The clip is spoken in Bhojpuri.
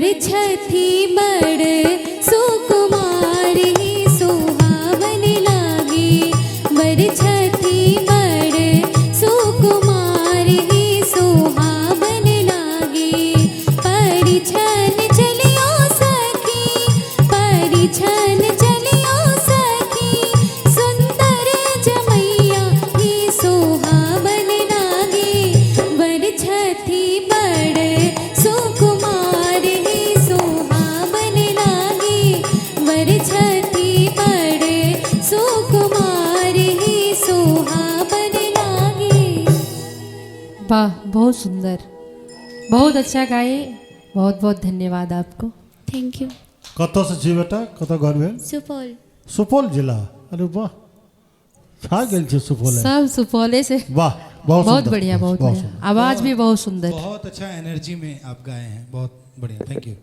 वर छथी बड़ सुकुमार ही सुहावन लागे। वर छथी बड़ सुकुमार ही सुहावन लागे। परिछन चलियो सखी, परिछन चलियो सखी, सुंदर जमैया ही सुहावन लागे। वर छथी बड़ सुकुमार ही सुहावन लागे। वर छथी बड़ सुकुमार ही सुहावन लागे। वाह, बहुत सुंदर, बहुत अच्छा गाए। बहुत बहुत धन्यवाद आपको। Thank you. कत से छी बेटा, कत घर भेल? सुपौल। सुपौल जिला। अरे वाह, छा गेल छै सुपौल। सब सुपौले से। वाह, बहुत बहुत सुंदर, बढ़िया, बहुत बढ़िया। सुंदर। आवाज भी बहुत सुंदर। बहुत अच्छा एनर्जी में आप गाए हैं, बहुत बढ़िया, थैंक यू।